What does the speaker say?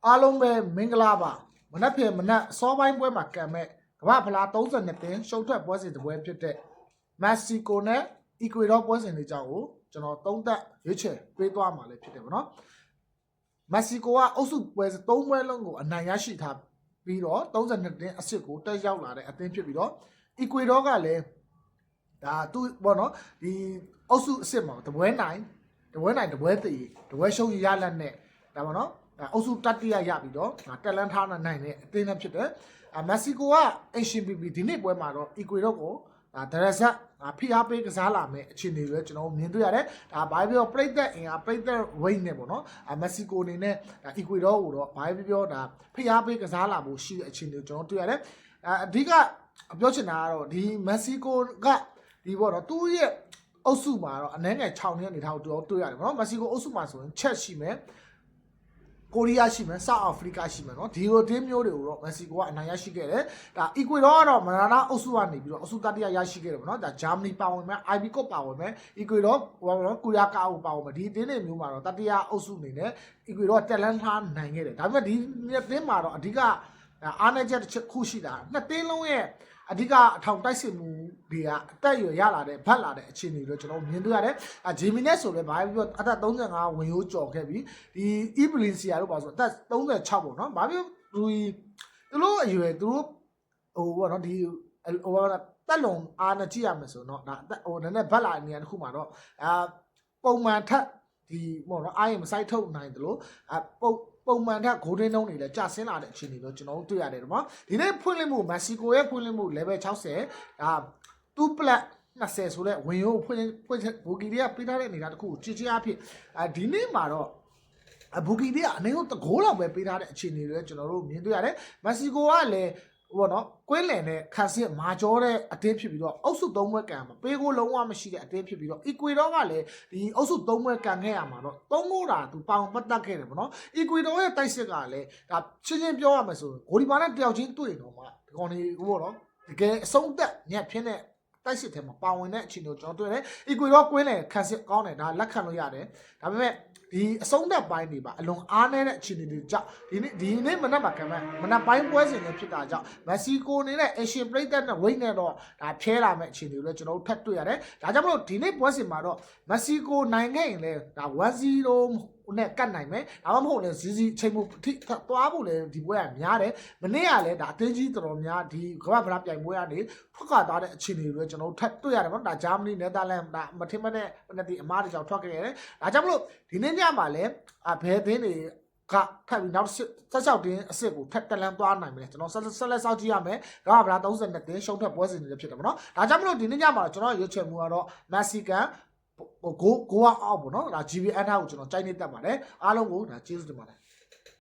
အားလုံးပဲမင်္ဂလာပါမနက်ဖြန်မနက်စောပိုင်းပွဲမှာကံမဲ့ကမ္ဘာဖလား32တင်းရှုံထွက်ပွဲစဉ်တစ်ပွဲဖြစ်တဲ့မက္ကဆီကိုနဲ့အီကွေဒေါပွဲစဉ်တွေကြောင့်ကိုကျွန်တော်သုံးသပ်ရွေးချယ်ပေးသွားမှာလည်းဖြစ်တယ်ဗောနော်မက္ကဆီကိုကအုပ်စုပွဲ3ပွဲလုံးကိုအနိုင်ရရှိထားပြီးတော့32တင်းအစ်စ်ကိုတက်ရောက်လာတဲ့အသင်းဖြစ်ပြီးတော့အီကွေဒေါကလည်းဒါသူဗောနော်ဒီအုပ်စုအစ်စ်မှာတပွဲနိုင်တပွဲတည်တပွဲရှုံးရလက်နဲ့ဒါဗောနော်အုပ်စုတတိယရပြီးတော့တက်လန်းထားနိုင်တဲ့အသင်းနဲ့ဖြစ်တယ်မက္ကဆီကိုကအရှင်ပီပီဒီနေ့ပွဲမှာတော့အီကွေဒေါကိုဒရဇက်ဖိအားပေးကစားလာမယ်အခြေအနေတွေကျွန်တော်မြင်တွေ့ရတယ်ဒါဘာပြောပြိသက်အင်အားပြိသက်ဝိတ်နဲ့ပေါ့နော်မက္ကဆီကိုအနေနဲ့အီကွေဒေါကိုတော့ဘာပြောဒါဖိအားပေးကစားလာဖို့ရှိတဲ့အခြေအနေကိုကျွန်တော်တွေ့ရတယ်အဓိကပြောချင်တာကတော့ဒီမက္ကဆီကိုကဒီပေါ့နော်သူ့ရဲ့အုပ်စုမှာတော့အနည်းငယ်6နှစ်အနေထားကိုတွေ့ရတယ်ပေါ့နော်မက္ကဆီကိုအုပ်စုမှာဆိုရင်ချက်ရှိမယ်ကိုရီးယားရှိမယ်ဆောက်အာဖရိကရှိမယ်နော်ဒီလိုတင်းမျိုးတွေကိုတော့မက္ကဆီကိုကအနိုင်ရရှိခဲ့တယ်ဒါအီကွေဒေါကတော့မရာနာအုပ်စုကနေပြီးတော့အုပ်စုတတိယရရှိခဲ့တယ်ပေါ့နော်ဒါဂျာမနီပါဝင်မယ်အိုင်ဘီကုတ်ပါဝင်မယ်အီကွေဒေါဟိုနော်ကိုရီးယားကာအိုပါဝင်မယ်ဒီတင်းတွေမျိုးမှာတော့တတိယအုပ်စုအနေနဲ့အီကွေဒေါတက်လန်းထားနိုင်ခဲ့တယ်ဒါပေမဲ့ဒီတင်းမှာတော့အဓိကအားနည်းချက်တစ်ချက်ခုရှိတာနှစ်တင်းလုံးရဲ့အဓိကအထောင်တိုက်စစ်မှုတွေကအတက်ရလာတဲ့ဗတ်လာတဲ့အခြေအနေတွေကျွန်တော်မြင်တွေ့ရတယ်ဂျီမီနက်ဆိုလည်းဘာပြောအသက်35ဝင်ရိုးကြော်ခဲ့ပြီးဒီအီဗလင်စီယာတို့ပါဆိုအသက်36ပေါ့နော်ဘာပြောသူတို့အရွယ်သူတို့ဟိုပေါ့နော်ဒီဟိုတက်လုံအားနဲ့ကြည့်ရမယ်ဆိုတော့ဒါဟိုနည်းနည်းဗတ်လာတဲ့နေရာတစ်ခုမှာတော့ပုံမှန်ထက်ဒီပေါ့နော်အားရင်မဆိုင်ထုတ်နိုင်တယ်လို့ပုံမှန်ထက်ဂိုးဒင်းနှုန်းတွေလည်းကျဆင်းလာတဲ့အခြေအနေတော့ကျွန်တော်တို့တွေ့ရတယ်ဒီမှာဒီနေ့ဖွင့်လှစ်မှုမက္ကဆီကိုရဲ့ဖွင့်လှစ်မှု level 60ဒါ2 plus 20ဆိုတဲ့ဝင်ရိုးဖွင့်ဘူကီတွေကပေးထားတဲ့အနေအထားတစ်ခုကိုကြည်ကြအဖြစ်ဒီနေ့မှာတော့ဘူကီတွေကအနည်းဆုံးတကိုးလောက်ပဲပေးထားတဲ့အခြေအနေတွေကျွန်တော်တို့မြင်တွေ့ရတယ်မက္ကဆီကိုကလည်းဟိုနော်ကွင်းလန်နဲ့ခန်းစစ်မာကျောတဲ့အတင်းဖြစ်ပြီးတော့အုပ်စု3ပွဲကန်မှာပေးကိုလုံးဝမရှိတဲ့အတင်းဖြစ်ပြီးတော့အီကွေဒေါကလည်းဒီအုပ်စု3ပွဲကန်ခဲ့ရမှာတော့3ဂိုးတာသူပေါင်ပတ်သက်ခဲ့တယ်ဗောနော်အီကွေဒေါရဲ့တိုက်စစ်ကလည်းဒါချင်းပြောရမယ်ဆိုဂိုဒီမာနဲ့တယောက်ချင်းတွေ့တော့မှဒီကောင်လေးဟိုနော်တကယ်အဆုံးသက်ညက်ဖြစ်တဲ့တိုက်စစ်ထဲမှာပါဝင်တဲ့အခြေအနေကိုကျွန်တော်တွေ့တယ်အီကွေဒေါကွင်းလန်ခန်းစစ်ကောင်းတယ်ဒါလက်ခံလို့ရတယ်ဒါပေမဲ့ဒီအဆုံးသက်ပိုင်းတွေပါအလွန်အားနည်းတဲ့အခြေအနေတွေကြောင့်ဒီနေ့မနက်မှာကမ်းမနက်ပိုင်းပွဲစဉ်တွေဖြစ်တာကြောင့်မက္ကဆီကိုအနေနဲ့ Asian Plate နဲ့ဝိတ်နဲ့တော့ဒါဖျဲလာမဲ့အခြေအနေကိုလည်းကျွန်တော်တို့ထပ်တွေ့ရတယ်ဒါကြောင့်မလို့ဒီနေ့ပွဲစဉ်မှာတော့မက္ကဆီကိုနိုင်ခဲ့ရင်လည်းဒါ 1-0 နဲ့ကတ်နိုင်မယ်ဒါမှမဟုတ်လည်းစီချိန်မှုထိသွားဖို့လည်းဒီပွဲကများတယ်မနေ့ကလည်းဒါအသေးကြီးတော်တော်များဒီကမ္ဘာဖလားပြိုင်ပွဲကနေထွက်ခွာသွားတဲ့အခြေအနေတွေကျွန်တော်တို့ထပ်တွေ့ရတယ်ပေါ့ဒါဂျာမနီနယ်သာလန်ဒါမထင်မနဲ့အမားတွေကြောင့်ထွက်ခဲ့ရတယ်ဒါကြောင့်မလို့ဒီနေ့ညမှာလည်းဘယ်သင်းတွေကထပ်ပြီးနောက်16တင်းအစ်စ်ကိုထပ်တက်လန်းသွားနိုင်မယ်ကျွန်တော်ဆက်လက်စောင့်ကြည့်ရမယ်ကမ္ဘာဖလား32တင်းရှုံးထွက်ပွဲစဉ်တွေဖြစ်တယ်ပေါ့နော်ဒါကြောင့်မလို့ဒီနေ့ညမှာကျွန်တော်ရွေးချယ်မှုကတော့မက္ကဆီကန်ကိုအောက်ပေါ့နော်ဒါ GBN ထားကိုကျွန်တော်ကြိုက်နေတတ်ပါတယ်အားလုံးကိုဒါကျေးဇူးတင်ပါတယ်